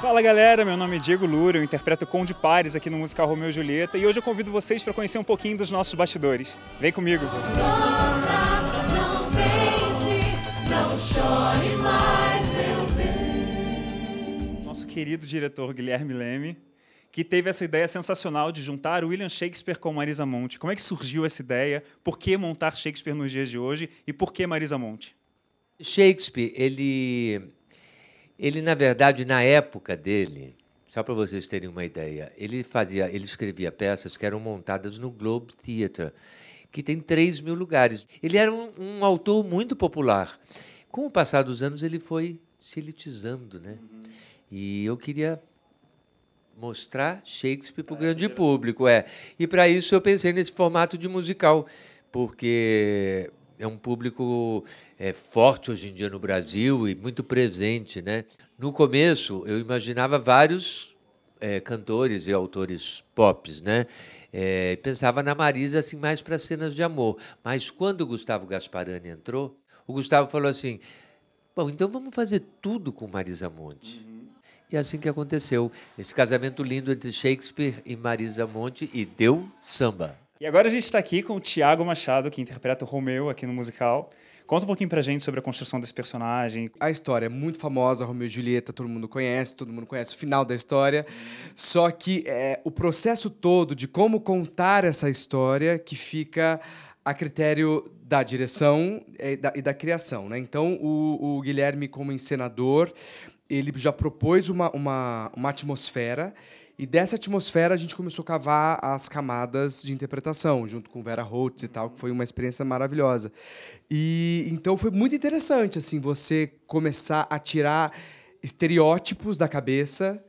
Fala galera, meu nome é Diego Lura, eu interpreto o Conde Pares aqui no musical Romeu e Julieta e hoje eu convido vocês para conhecer um pouquinho dos nossos bastidores. Vem comigo! Não pense, não chore mais, meu bem. Nosso querido diretor Guilherme Leme, que teve essa ideia sensacional de juntar William Shakespeare com Marisa Monte. Como é que surgiu essa ideia? Por que montar Shakespeare nos dias de hoje? E por que Marisa Monte? Shakespeare, ele na verdade, na época dele, só para vocês terem uma ideia, ele escrevia peças que eram montadas no Globe Theatre, que tem 3.000 lugares. Ele era um autor muito popular. Com o passar dos anos, ele foi se elitizando, né? E eu queria mostrar Shakespeare para o grande público. E, para isso, eu pensei nesse formato de musical, porque é um público forte hoje em dia no Brasil e muito presente, né? No começo, eu imaginava vários cantores e autores pop, né? Pensava na Marisa assim, mais para cenas de amor. Mas, quando o Gustavo Gasparani entrou, o Gustavo falou assim, bom, então vamos fazer tudo com Marisa Monte. E é assim que aconteceu. Esse casamento lindo entre Shakespeare e Marisa Monte, e deu samba. E agora a gente está aqui com o Thiago Machado, que interpreta o Romeu aqui no musical. Conta um pouquinho pra gente sobre a construção desse personagem. A história é muito famosa, Romeu e Julieta, todo mundo conhece o final da história. Só que o processo todo de como contar essa história que fica a critério da direção e da criação, né? Então, o Guilherme, como encenador, ele já propôs uma atmosfera, e dessa atmosfera a gente começou a cavar as camadas de interpretação, junto com Vera Holtz e tal, que foi uma experiência maravilhosa. E então foi muito interessante assim, você começar a tirar estereótipos da cabeça.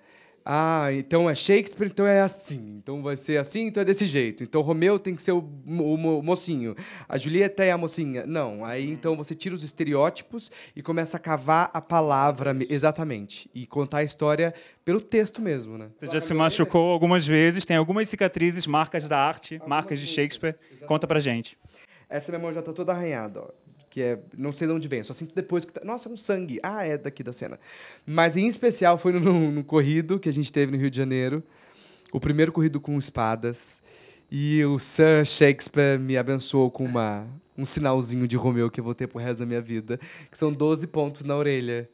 Ah, então é Shakespeare, então é assim. Então vai ser assim, então é desse jeito. Então Romeu tem que ser o mocinho. A Julieta é a mocinha. Não, aí então você tira os estereótipos e começa a cavar a palavra, exatamente. E contar a história pelo texto mesmo, né? Você já se machucou algumas vezes, tem algumas cicatrizes, marcas da arte, marcas de Shakespeare. Conta pra gente. Essa minha mão já tá toda arranhada, ó. Que não sei de onde vem, só sinto depois que nossa, é um sangue. Ah, é daqui da cena. Mas, em especial, foi no corrido que a gente teve no Rio de Janeiro, o primeiro corrido com espadas, e o Sir Shakespeare me abençoou com um sinalzinho de Romeu que eu vou ter pro resto da minha vida, que são 12 pontos na orelha,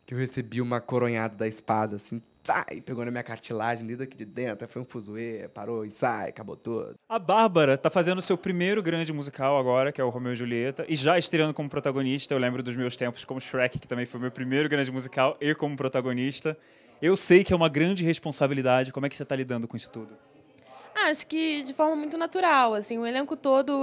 que eu recebi uma coronhada da espada, assim, tá, e pegou na minha cartilagem, ali daqui de dentro, foi um fuzuê, parou o ensaio, acabou tudo. A Bárbara está fazendo o seu primeiro grande musical agora, que é o Romeu e Julieta, e já estreando como protagonista. Eu lembro dos meus tempos como Shrek, que também foi o meu primeiro grande musical, e como protagonista. Eu sei que é uma grande responsabilidade. Como é que você está lidando com isso tudo? Acho que de forma muito natural, assim, o elenco todo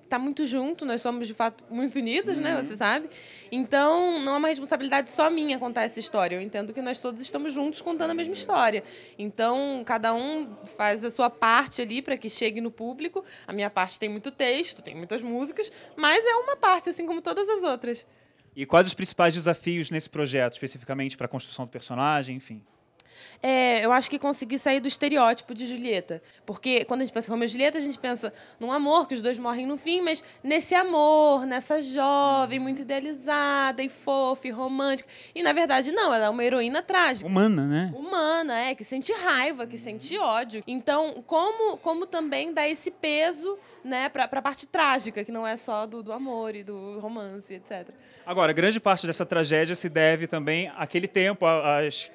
tá muito junto, nós somos, de fato, muito unidas, né, você sabe? Então, não é uma responsabilidade só minha contar essa história, eu entendo que nós todos estamos juntos contando a mesma história. Então, cada um faz a sua parte ali para que chegue no público. A minha parte tem muito texto, tem muitas músicas, mas é uma parte, assim como todas as outras. E quais os principais desafios nesse projeto, especificamente para a construção do personagem, enfim? Eu acho que consegui sair do estereótipo de Julieta. Porque quando a gente pensa em Romeu e Julieta, a gente pensa num amor, que os dois morrem no fim, mas nesse amor, nessa jovem, muito idealizada e fofa e romântica. E, na verdade, não, ela é uma heroína trágica. Humana, né? Humana, que sente raiva, que sente ódio. Então, como também dar esse peso, né, para a parte trágica, que não é só do amor e do romance, etc. Agora, grande parte dessa tragédia se deve também àquele tempo, às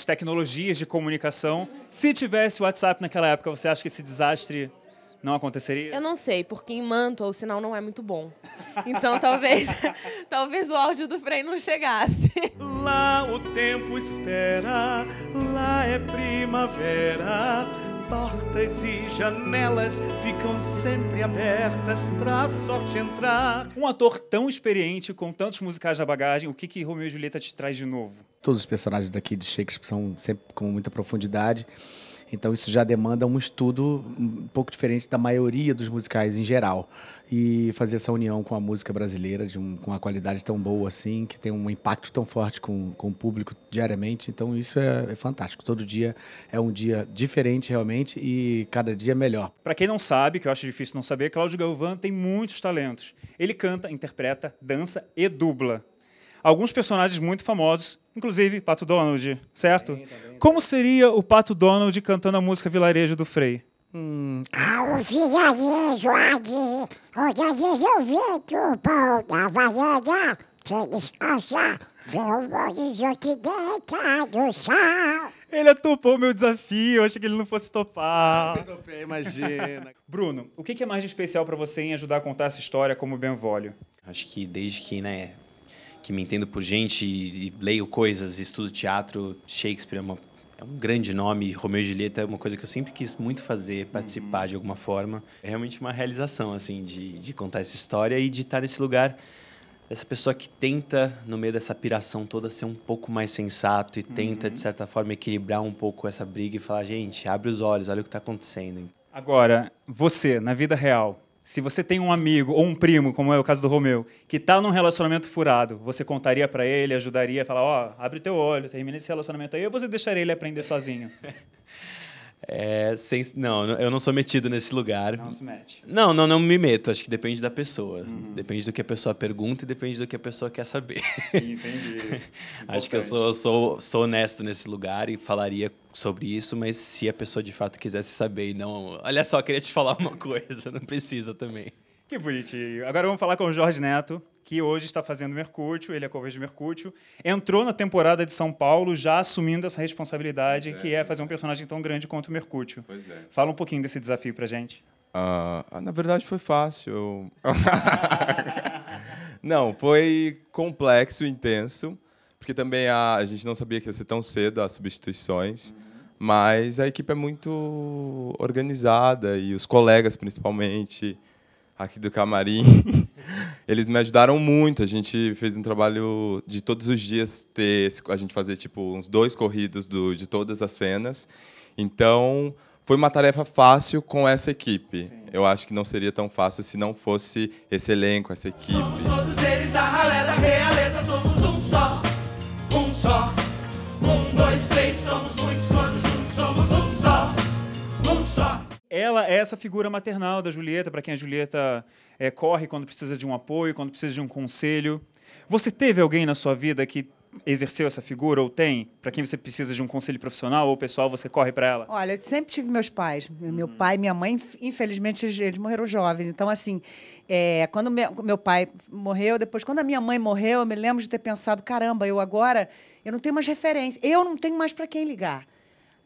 tecnologias de comunicação. Se tivesse WhatsApp naquela época, você acha que esse desastre não aconteceria? Eu não sei, porque em Mantua o sinal não é muito bom. Então talvez o áudio do Frei não chegasse. Lá o tempo espera, lá é primavera. Portas e janelas ficam sempre abertas pra a sorte entrar. Um ator tão experiente, com tantos musicais na bagagem, o que Romeu e Julieta te traz de novo? Todos os personagens daqui de Shakespeare são sempre com muita profundidade, então isso já demanda um estudo um pouco diferente da maioria dos musicais em geral. E fazer essa união com a música brasileira, com uma qualidade tão boa assim, que tem um impacto tão forte com o público diariamente, então isso é fantástico. Todo dia é um dia diferente realmente e cada dia melhor. Para quem não sabe, que eu acho difícil não saber, Cláudio Galvão tem muitos talentos. Ele canta, interpreta, dança e dubla. alguns personagens muito famosos, inclusive Pato Donald, certo? Como seria o Pato Donald cantando a música Vilarejo do Frei? Ao vilarejo aqui, onde a gente ouviu o pão da varanda, se descansa, vê o horizonte deitado, sol. Ele atopou o meu desafio, eu achei que ele não fosse topar. Imagina. Bruno, o que é mais de especial para você em ajudar a contar essa história como Benvolio? Acho que desde que, que me entendo por gente e leio coisas, estudo teatro, Shakespeare é um grande nome, Romeu e Julieta é uma coisa que eu sempre quis muito fazer, participar de alguma forma. É realmente uma realização, assim, de contar essa história e de estar nesse lugar dessa pessoa que tenta, no meio dessa piração toda, ser um pouco mais sensato e tenta, de certa forma, equilibrar um pouco essa briga e falar, gente, abre os olhos, olha o que está acontecendo. Agora, você, na vida real, se você tem um amigo ou um primo, como é o caso do Romeu, que está num relacionamento furado, você contaria para ele, ajudaria a falar, ó, abre teu olho, termina esse relacionamento aí, ou você deixaria ele aprender sozinho? Não, eu não sou metido nesse lugar. Não se mete. Não me meto. Acho que depende da pessoa. Depende do que a pessoa pergunta e depende do que a pessoa quer saber. Entendi. Acho que eu sou honesto nesse lugar e falaria sobre isso, mas se a pessoa de fato quisesse saber e não... Olha só, queria te falar uma coisa, não precisa também. Que bonitinho. Agora vamos falar com o Jorge Neto, que hoje está fazendo Mercúrio, ele é cover de Mercúrio. Entrou na temporada de São Paulo já assumindo essa responsabilidade, que é fazer um personagem tão grande quanto o Mercúrio. Pois é. Fala um pouquinho desse desafio pra gente. Na verdade, foi fácil. Não, foi complexo, intenso, porque também a gente não sabia que ia ser tão cedo as substituições, mas a equipe é muito organizada e os colegas, principalmente, aqui do camarim, eles me ajudaram muito. A gente fez um trabalho de todos os dias a gente fazer tipo uns 2 corridos de todas as cenas. Então, foi uma tarefa fácil com essa equipe. Sim. Eu acho que não seria tão fácil se não fosse esse elenco, essa equipe. Somos todos eles da ralé da realeza, somos um só. 1, 2, 3, somos muitos, quando juntos somos um só. Ela é essa figura maternal da Julieta, para quem a Julieta corre quando precisa de um apoio, quando precisa de um conselho. Você teve alguém na sua vida que exerceu essa figura, ou tem? Para quem você precisa de um conselho profissional ou pessoal, você corre para ela? Olha, eu sempre tive meus pais. Meu pai e minha mãe, infelizmente, eles morreram jovens. Então, assim, quando meu pai morreu, depois, quando a minha mãe morreu, eu me lembro de ter pensado, caramba, eu não tenho mais referência. Eu não tenho mais para quem ligar.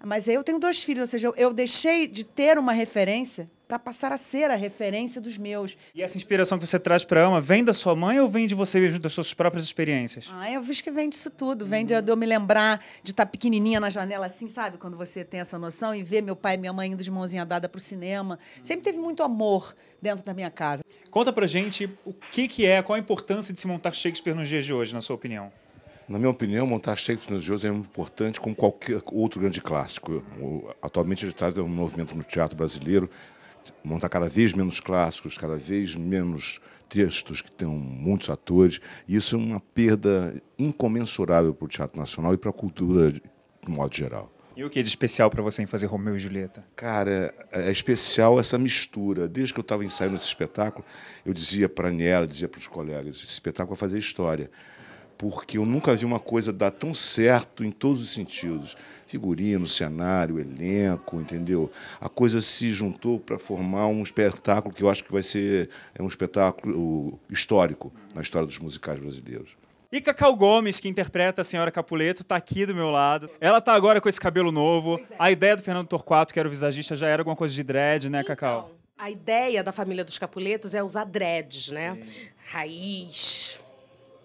Mas eu tenho 2 filhos, ou seja, eu deixei de ter uma referência para passar a ser a referência dos meus. E essa inspiração que você traz para a Ama vem da sua mãe ou vem de você mesmo, das suas próprias experiências? Eu acho que vem disso tudo. Vem de eu me lembrar de estar pequenininha na janela assim, sabe? Quando você tem essa noção e ver meu pai e minha mãe indo de mãozinha dada para o cinema. Sempre teve muito amor dentro da minha casa. Conta pra gente qual a importância de se montar Shakespeare nos dias de hoje, na sua opinião? Na minha opinião, montar Shakespeare nos dias é importante como qualquer outro grande clássico. Atualmente ele traz um movimento no teatro brasileiro, montar cada vez menos clássicos, cada vez menos textos que tenham muitos atores. E isso é uma perda incomensurável para o teatro nacional e para a cultura de modo geral. E o que é de especial para você em fazer Romeu e Julieta? Cara, é especial essa mistura. Desde que eu estava ensaiando esse espetáculo, eu dizia para a Aniela, dizia para os colegas, esse espetáculo vai fazer história. Porque eu nunca vi uma coisa dar tão certo em todos os sentidos. Figurino, cenário, elenco, entendeu? A coisa se juntou para formar um espetáculo que eu acho que vai ser um espetáculo histórico na história dos musicais brasileiros. E Cacau Gomes, que interpreta a Senhora Capuleto, está aqui do meu lado. Ela está agora com esse cabelo novo. A ideia do Fernando Torquato, que era o visagista, já era alguma coisa de dread, né, Cacau? A ideia da família dos Capuletos é usar dreads, né? Raiz.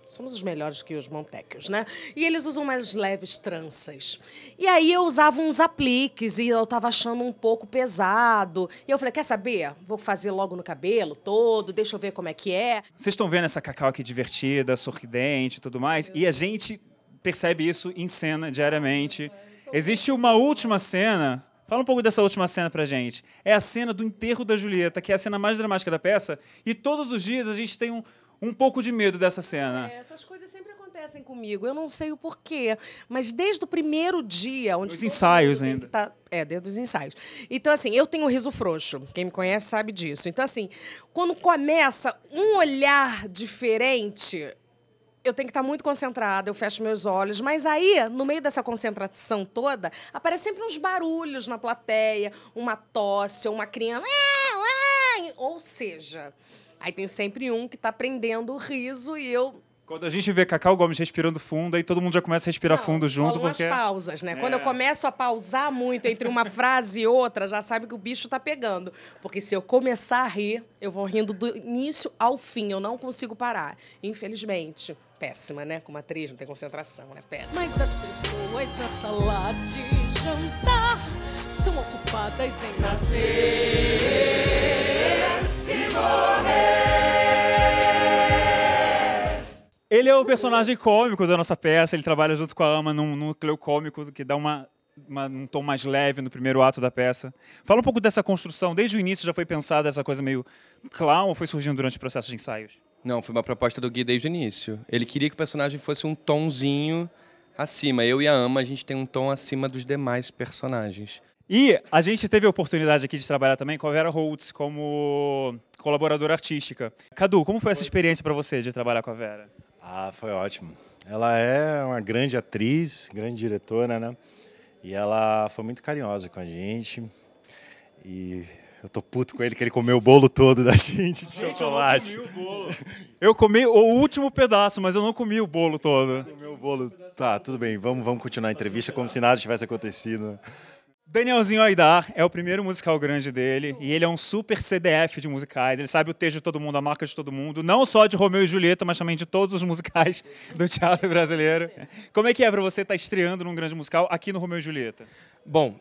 Somos os melhores que os Montecchios, né? E eles usam mais leves tranças. E aí eu usava uns apliques e eu tava achando um pouco pesado. E eu falei, quer saber? Vou fazer logo no cabelo todo, deixa eu ver como é que é. Vocês estão vendo essa Cacau aqui divertida, sorridente e tudo mais? E a gente percebe isso em cena diariamente. Existe uma última cena... Fala um pouco dessa última cena pra gente. É a cena do enterro da Julieta, que é a cena mais dramática da peça. E todos os dias a gente tem um pouco de medo dessa cena. Essas coisas sempre acontecem comigo. Eu não sei o porquê, mas desde o primeiro dia... Os ensaios ainda. Desde os ensaios. Então, assim, eu tenho um riso frouxo. Quem me conhece sabe disso. Então, assim, quando começa um olhar diferente... eu tenho que estar muito concentrada, eu fecho meus olhos, mas aí, no meio dessa concentração toda, aparece sempre uns barulhos na plateia, uma tosse, ou uma criança... Ou seja, aí tem sempre um que está prendendo o riso e eu... Quando a gente vê Cacau Gomes respirando fundo, aí todo mundo já começa a respirar fundo junto. Rolam Porque... as pausas, né? Quando eu começo a pausar muito entre uma frase e outra, já sabe que o bicho tá pegando. Porque se eu começar a rir, eu vou rindo do início ao fim. Eu não consigo parar. Infelizmente. Péssima, né? Como atriz, não tem concentração, né? Péssima. Mas as pessoas na sala de jantar são ocupadas em nascer e morrer. Ele é o personagem cômico da nossa peça, ele trabalha junto com a Ama num núcleo cômico que dá um tom mais leve no primeiro ato da peça. Fala um pouco dessa construção, desde o início já foi pensada essa coisa meio clown ou foi surgindo durante o processo de ensaios? Não, foi uma proposta do Gui desde o início. Ele queria que o personagem fosse um tomzinho acima. Eu e a Ama, a gente tem um tom acima dos demais personagens. E a gente teve a oportunidade aqui de trabalhar também com a Vera Holtz como colaboradora artística. Cadu, como foi essa experiência para você de trabalhar com a Vera? Foi ótimo. Ela é uma grande atriz, grande diretora, né? E ela foi muito carinhosa com a gente. E eu tô puto com ele, que ele comeu o bolo todo da gente de chocolate. Eu não comi o bolo. Eu comi o último pedaço, mas eu não comi o bolo todo. Comeu o bolo. Tá, tudo bem. Vamos continuar a entrevista como se nada tivesse acontecido. Danielzinho Aidar é o primeiro musical grande dele e ele é um super CDF de musicais. Ele sabe o texto de todo mundo, a marca de todo mundo, não só de Romeu e Julieta, mas também de todos os musicais do teatro brasileiro. Como é para você estar estreando num grande musical aqui no Romeu e Julieta? Bom,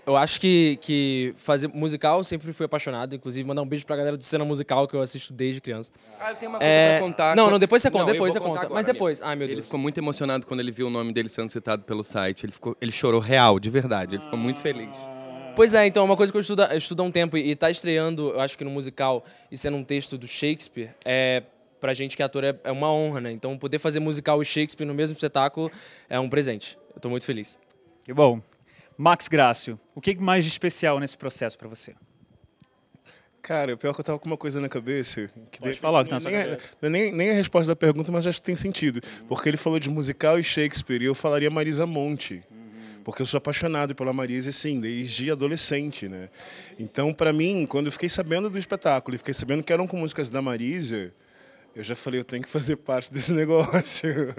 eu acho que fazer musical sempre fui apaixonado. Inclusive, mandar um beijo pra galera do Cena Musical, que eu assisto desde criança. Eu tenho uma coisa pra contar. Não, depois você conta, Não, depois você eu vou conta. contar Mas agora, depois. amigo. Ai, meu Deus. Ele ficou muito emocionado quando ele viu o nome dele sendo citado pelo site. Ele chorou real, de verdade. Ele ficou muito feliz. Pois é, então, é uma coisa que eu estudo há um tempo e tá estreando, eu acho que no musical, e sendo um texto do Shakespeare, pra gente que é ator é uma honra, né? Então, poder fazer musical e Shakespeare no mesmo espetáculo é um presente. Eu tô muito feliz. Que bom. Max Grácio, o que mais de especial nesse processo para você? Cara, o pior é que eu tava com uma coisa na cabeça. Que Pode falar que tá na sua cabeça. Nem a resposta da pergunta, mas acho que tem sentido. Porque ele falou de musical e Shakespeare, e eu falaria Marisa Monte. Porque eu sou apaixonado pela Marisa, assim, desde adolescente, né? Então, para mim, quando eu fiquei sabendo do espetáculo e fiquei sabendo que eram com músicas da Marisa, eu já falei, eu tenho que fazer parte desse negócio.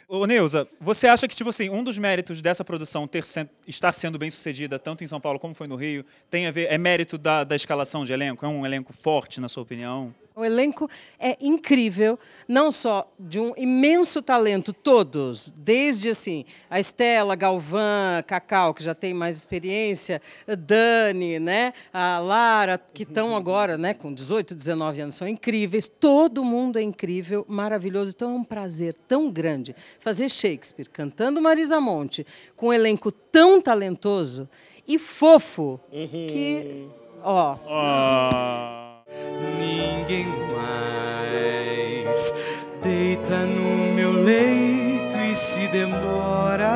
Ô, Neuza, você acha que, tipo assim, um dos méritos dessa produção estar sendo bem sucedida, tanto em São Paulo como foi no Rio, tem a ver, é mérito da escalação de elenco? É um elenco forte, na sua opinião? O elenco é incrível, não só de um imenso talento, todos, desde assim, a Estela, Galvão, Cacau, que já tem mais experiência, a Dani, né, a Lara, que estão agora, né, com 18, 19 anos, são incríveis, todo mundo é incrível, maravilhoso. Então é um prazer tão grande fazer Shakespeare cantando Marisa Monte, com um elenco tão talentoso e fofo, que, ó... Ninguém mais deita no meu leito e se demora.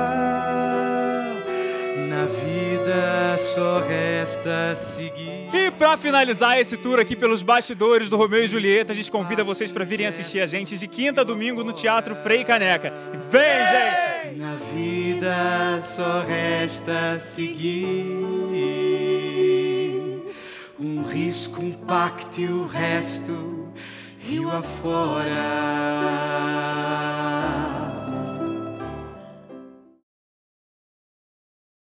Na vida só resta seguir. E para finalizar esse tour aqui pelos bastidores do Romeu e Julieta, a gente convida vocês para virem assistir a gente de quinta a domingo no Teatro Frei Caneca. Vem, gente! Na vida só resta seguir. Um risco, um pacto e o resto rio afora.